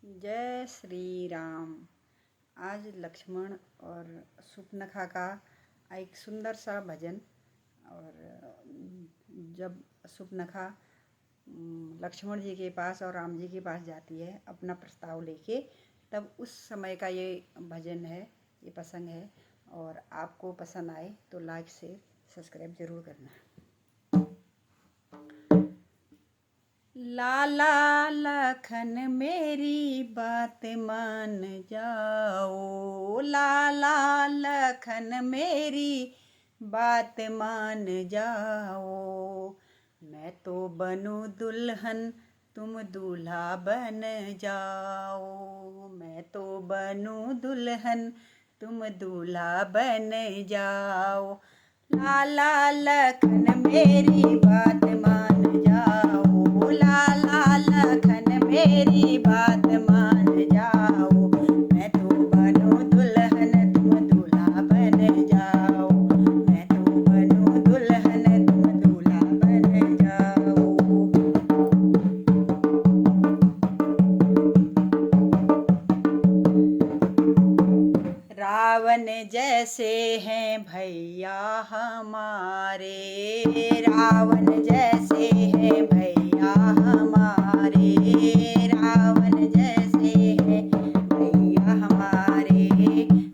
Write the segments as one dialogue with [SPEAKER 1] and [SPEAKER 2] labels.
[SPEAKER 1] जय श्री राम। आज लक्ष्मण और शूर्पणखा का एक सुंदर सा भजन। और जब शूर्पणखा लक्ष्मण जी के पास और राम जी के पास जाती है अपना प्रस्ताव लेके, तब उस समय का ये भजन है, ये प्रसंग है। और आपको पसंद आए तो लाइक शेयर सब्सक्राइब जरूर करना। लाला लखन मेरी बात मान जाओ, लाला लखन मेरी बात मान जाओ। मैं तो बनूं दुल्हन तुम दूल्हा बन जाओ, मैं तो बनूं दुल्हन तुम दूल्हा बन जाओ। लाला लखन मेरी बात मान जाओ, लाला लखन मेरी बात मान जाओ। मैं तो बनूं दुल्हन तुम दूल्हा बन जाओ, मैं तो बनूं दुल्हन तुम दूल्हा बन जाओ। रावण जैसे हैं भैया हमारे, रावण जैसे हैं भैया हमारे, रावण जैसे हैं भैया हमारे,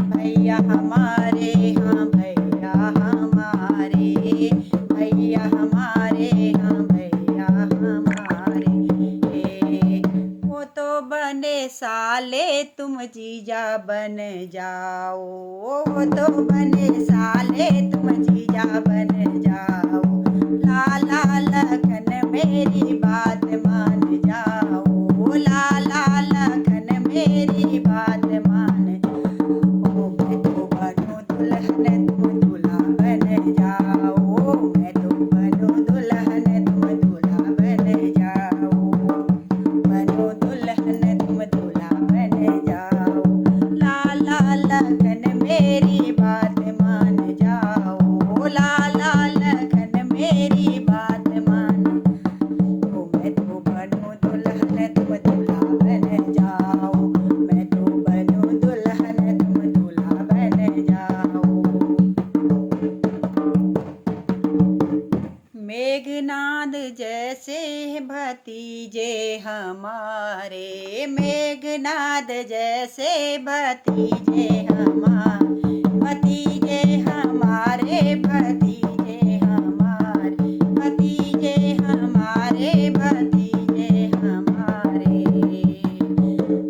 [SPEAKER 1] भैया हमारे, हाँ भैया हमारे, भैया हमारे, हाँ भैया हमारे। वो तो बने साले तुम जीजा बन जाओ, वो तो बने साले तुम जीजा बन जाओ। लाला लखन मेरी बात मान जाओ, लाला लखन मेरी बात मान जाओ। मैं तो बनूं दुल्हन तुम दूल्हा बन जाओ, मैं तो बनूं दुल्हन तुम दूल्हा बन जाओ, बनूं दुल्हन तुम दूल्हा बन जाओ। लाला लखन मेरी बात मान जाओ, लाला लखन मेरी बात मान जाओ। मैं तो बनूं दुल्हन तुम दूल्हा बन जाओ, मैं तो बनूं दुल्हन तुम दूल्हा बन जाओ। मेघनाद जैसे भतीजे हमारे, मेघनाद जैसे भतीजे हमारे, भतीजे हमारे, भतीजे हमारे, भतीजे हमारे, भतीजे हमारे।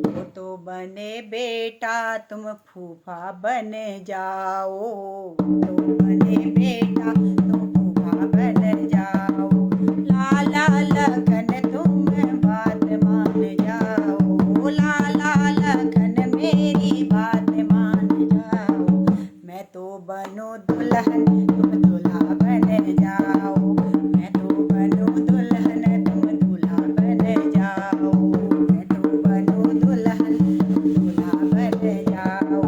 [SPEAKER 1] वो तो बने बेटा तुम फूफा बन जाओ, तो बने बेटा तुम फूफा बन जाओ। लाला लखन तुम बात मान जाओ, लाला लखन मेरी बात मान जाओ। मैं तो बनूं दुल्हन तुम दूल्हा बन जाओ, मैं तो बनूं दुल्हन तुम दूल्हा बन जाओ, मैं तो बनूं दुल्हन दूल्हा बन जाओ।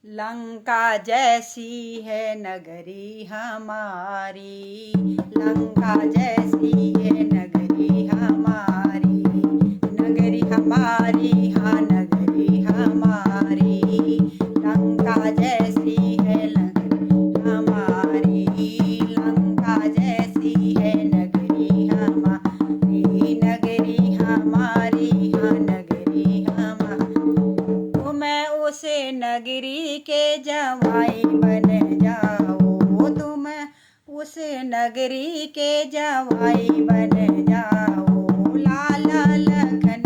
[SPEAKER 1] लंका जैसी है नगरी हमारी, लंका जैसी है नगरी हमारी, नगरी हमारी, हाँ नगरी हमारी। लंका जैसी है नगरी हमारी, लंका जैसी है नगरी हमारी, नगरी हमारी, हाँ नगरी हमारी। तो मैं उसे नगरी के जवाई बन जाओ, तुम उस नगरी के जवाई बन जाओ। लाला लखन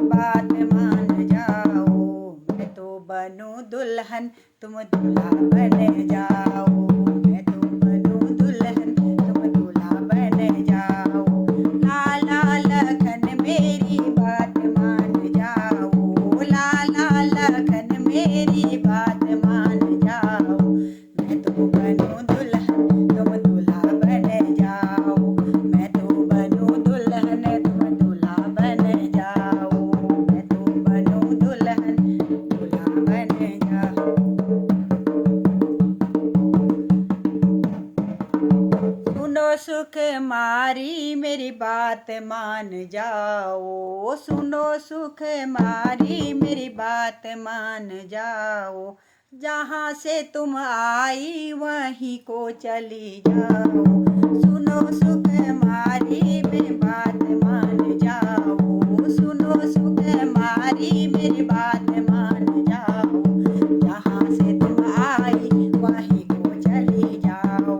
[SPEAKER 1] बात मान जाओ, मैं तो बनूं दुल्हन तुम दूल्हा बन जाओ, मैं तो बनूं दुल्हन तुम दूल्हा बन जाओ। लाला लखन मेरी बात मान जाओ, लाला लखन मेरी बात मान जाओ। मैं तो बनूं दुल्हन तुम दूल्हा बन जाओ, मैं तो बनूं दुल्हन तुम दूल्हा बन जाओ, मैं तो बनूं दुल्हन दूल्हा बन जाओ। मारी मेरी बात मान जाओ, सुनो सुख मारी मेरी बात मान जाओ, जहाँ से तुम आई वहीं को चली जाओ, सुनो सुख मारी मेरी बात मान जाओ, सुनो सुख मारी मेरी बात मान जाओ, जहाँ से तुम आई वहीं को चली जाओ,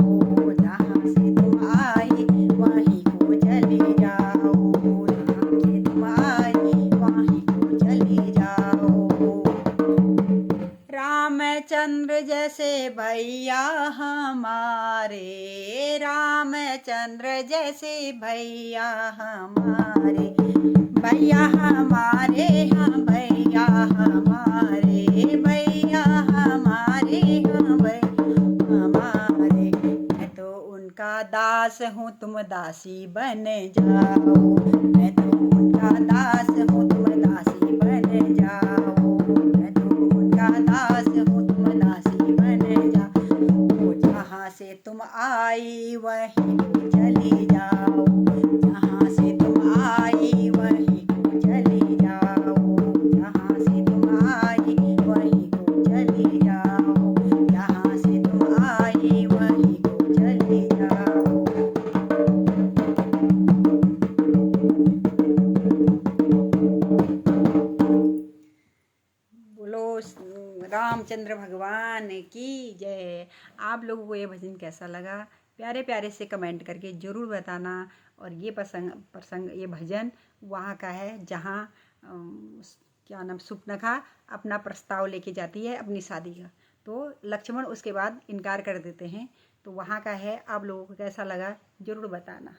[SPEAKER 1] जहाँ से तुम आई वहीं को चली जाओ, जहाँ से तुम आई वहीं को चली जाओ। रामचंद्र जैसे भैया हमारे, रामचंद्र जैसे भैया हमारे, भैया हमारे, हाँ भैया हमारे, भैया हमारे, हाँ भैया हमारे। मैं तो उनका दास हूँ तुम दासी बन जाओ, मैं तो उनका दास हूँ तुम दासी बन जाओ, मैं तो उनका दास हूँ तुम दासी बन जाओ, जहाँ से तुम आई वहीं को चली जाओ, जहाँ से तुम आई वहीं को चली जाओ, जहाँ से तुम आई वहीं को चली जाओ, जहाँ से तुम आई वहीं को चली जाओ। बोलो रामचंद्र भगवान की जय। आप लोगों को ये भजन कैसा लगा प्यारे प्यारे से कमेंट करके ज़रूर बताना। और ये प्रसंग ये भजन वहाँ का है जहाँ क्या नाम सुपनखा अपना प्रस्ताव लेके जाती है अपनी शादी का, तो लक्ष्मण उसके बाद इनकार कर देते हैं, तो वहाँ का है। आप लोगों को कैसा लगा ज़रूर बताना।